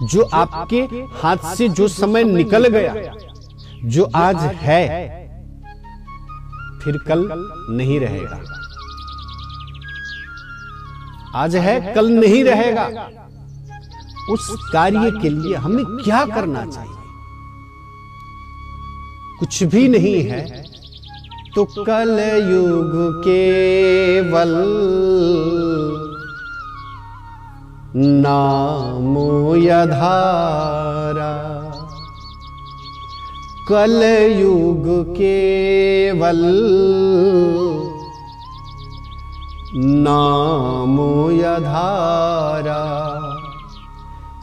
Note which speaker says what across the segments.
Speaker 1: जो आपके हाथ से जो समय निकल गया, जो आज है, फिर कल नहीं रहेगा। आज है, कल नहीं रहेगा। उस कार्य के लिए हमें क्या करना चाहिए? कुछ भी नहीं है तो कल युग केवल नामो यधारा। कल युग केवल नामो यधारा।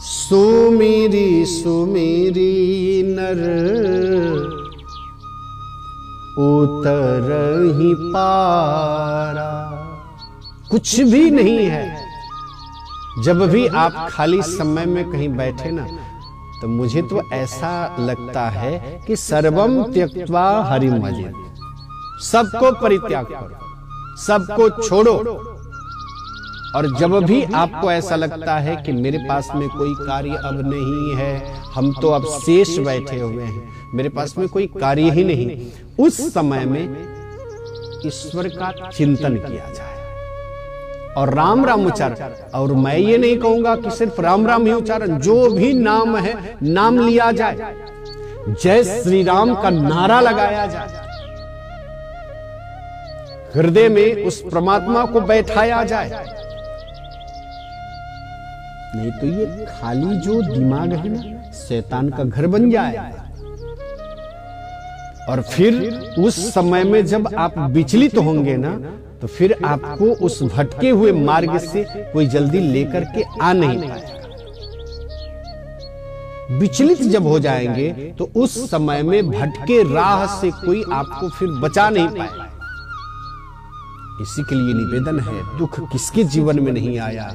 Speaker 1: सुमिरी सुमिरी नर उतरहि पारा। कुछ भी नहीं है। जब भी आप खाली समय में कहीं बैठे ना, तो मुझे तो ऐसा लगता है कि सर्वम त्यक्त्वा हरिम भजेत। सबको परित्याग करो, सबको छोड़ो। और जब भी आपको ऐसा लगता है कि मेरे पास में कोई कार्य अब नहीं है, हम तो अब शेष बैठे हुए हैं, मेरे पास में कोई कार्य ही नहीं, उस समय में ईश्वर का चिंतन किया जाए और राम राम उच्चारण। और मैं ये नहीं कहूंगा कि सिर्फ राम राम ही उच्चारण, जो भी नाम है नाम लिया जाए, जय श्री राम का नारा लगाया जाए, हृदय में उस परमात्मा को बैठाया जाए। नहीं तो ये खाली जो दिमाग है ना, शैतान का घर बन जाए। और फिर उस समय में जब आप विचलित होंगे ना, तो फिर आपको उस भटके हुए मार्ग से कोई जल्दी लेकर के आ नहीं पाएगा। विचलित जब हो जाएंगे तो उस समय में भटके राह से कोई आपको फिर बचा नहीं पाएगा। इसी के लिए निवेदन है, दुख किसके जीवन में नहीं आया,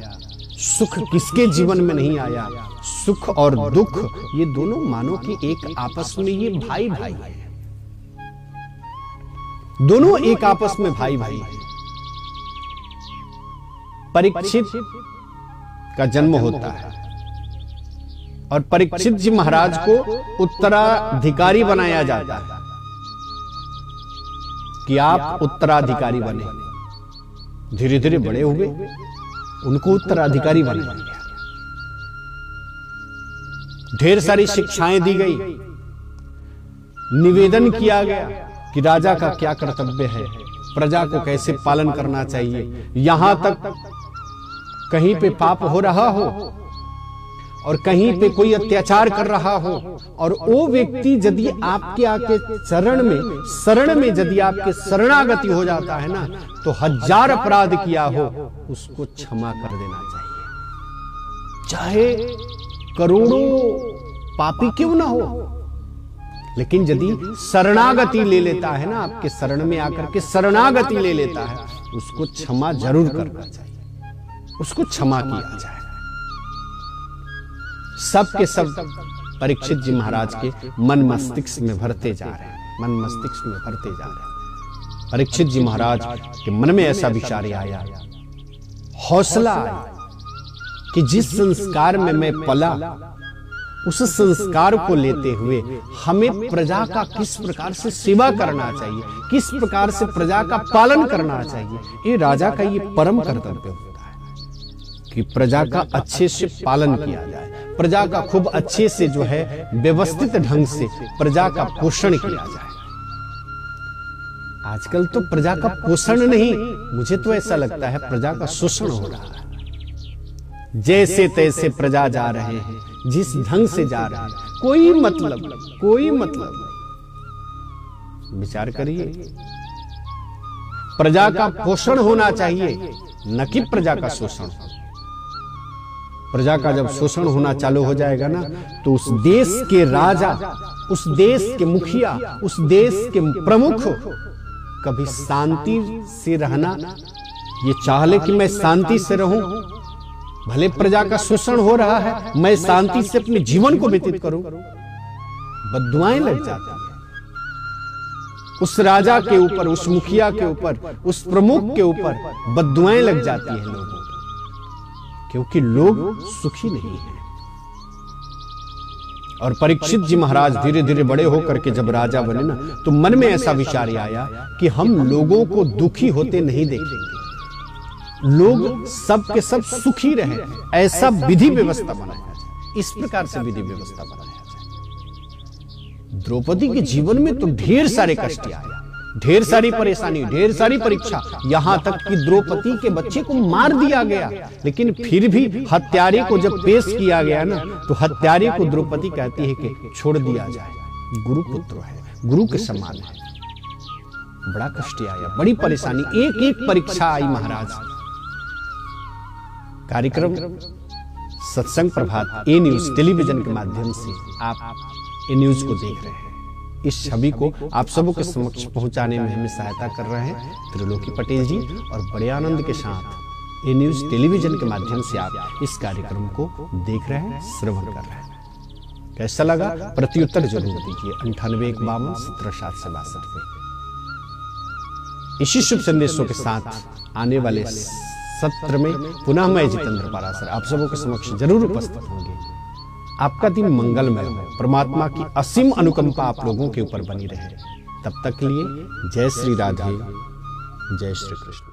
Speaker 1: सुख किसके जीवन में नहीं आया। सुख और दुख ये दोनों मानो कि एक आपस में ये भाई भाई है, दोनों एक आपस में भाई भाई है। परीक्षित का जन्म होता है और परीक्षित जी महाराज को उत्तराधिकारी बनाया जाता है कि आप उत्तराधिकारी बने। धीरे धीरे बड़े हुए, उनको उत्तराधिकारी बनाया गया। ढेर सारी शिक्षाएं दी गई, निवेदन किया गया कि राजा का क्या कर्तव्य है, प्रजा को कैसे पालन करना चाहिए। यहां तक कहीं पे पाप हो रहा हो और कहीं पे कोई अत्याचार कर रहा हो, और वो व्यक्ति यदि आपके आके शरण में यदि आपके शरणागति हो जाता है ना, तो 1000 अपराध किया हो उसको क्षमा कर देना चाहिए, चाहे करोड़ों पापी क्यों ना हो। लेकिन यदि शरणागति ले लेता है ना, आपके शरण में आकर के शरणागति ले लेता है, उसको क्षमा जरूर करना चाहिए, उसको क्षमा किया जाए। सब के सब परीक्षित जी महाराज के मन मस्तिष्क में भरते जा रहे हैं, मन मस्तिष्क में भरते जा रहे हैं। परीक्षित जी महाराज के मन में ऐसा विचार आया, हौसला आया कि जिस संस्कार में मैं पला, उस संस्कार को लेते हुए हमें प्रजा का किस प्रकार से सेवा करना चाहिए, किस प्रकार से प्रजा का पालन करना चाहिए। ये राजा का ये परम कर्तव्य होता है कि प्रजा का अच्छे से पालन किया जाए, प्रजा का खूब अच्छे से जो है व्यवस्थित ढंग से प्रजा का पोषण किया जाए। आजकल तो प्रजा का पोषण नहीं, मुझे तो ऐसा लगता है प्रजा का शोषण हो रहा है। जैसे तैसे प्रजा जा रहे हैं, जिस ढंग से जा रहे हैं, कोई मतलब विचार करिए। प्रजा का पोषण होना चाहिए, न कि प्रजा का शोषण। प्रजा का जब शोषण होना चालू हो जाएगा ना, तो उस देश के राजा, उस देश के मुखिया, उस देश के प्रमुख कभी शांति से रहना ये चाह ले कि मैं शांति से रहूं, भले प्रजा का शोषण हो रहा है, मैं शांति से अपने जीवन को व्यतीत करूं, बद्दुआएं लग जाती हैं उस राजा के ऊपर, उस मुखिया के ऊपर, उस प्रमुख के ऊपर बद्दुआएं लग जाती हैं लोगों, क्योंकि लोग सुखी नहीं है। और परीक्षित जी महाराज धीरे धीरे बड़े होकर के जब राजा बने ना, तो मन में ऐसा विचार आया कि हम लोगों को दुखी होते नहीं देखेंगे, लोग सब के सब सुखी रहे, ऐसा विधि व्यवस्था बनाया जाए। इस प्रकार से विधि व्यवस्था बनाया जाए। द्रौपदी के जीवन में तो ढेर सारे कष्ट आए, ढेर सारी परेशानी, ढेर सारी परीक्षा, यहां तक कि द्रौपदी के बच्चे को मार दिया गया। लेकिन फिर भी हत्यारे को जब पेश किया गया ना, तो हत्यारे को द्रौपदी कहती है कि छोड़ दिया जाए, गुरुपुत्र है, गुरु के समान है। बड़ा कष्ट आया, बड़ी परेशानी, एक एक परीक्षा आई महाराज। कार्यक्रम सत्संग प्रभात ए न्यूज टेलीविजन के माध्यम से आप ए न्यूज को देख रहे हैं। इस छवि को आप सबों के समक्ष पहुंचाने में हमें सहायता कर रहे हैं त्रिलोकी पटेल जी, और बड़े आनंद के साथ ए न्यूज टेलीविजन के माध्यम से आप इस कार्यक्रम को देख रहे हैं, श्रवण कर रहे हैं। कैसा लगा प्रत्युत्तर जरूर दीजिए 9851177762 पे। इसी शुभ संदेशों के साथ आने वाले सत्र में पुनः मैं जितेंद्र पाराशर आप सबों के समक्ष जरूर उपस्थित होंगे। आपका दिन मंगलमय हो, परमात्मा की असीम अनुकंपा आप लोगों के ऊपर बनी रहे। तब तक के लिए जय श्री राधे, जय श्री कृष्ण।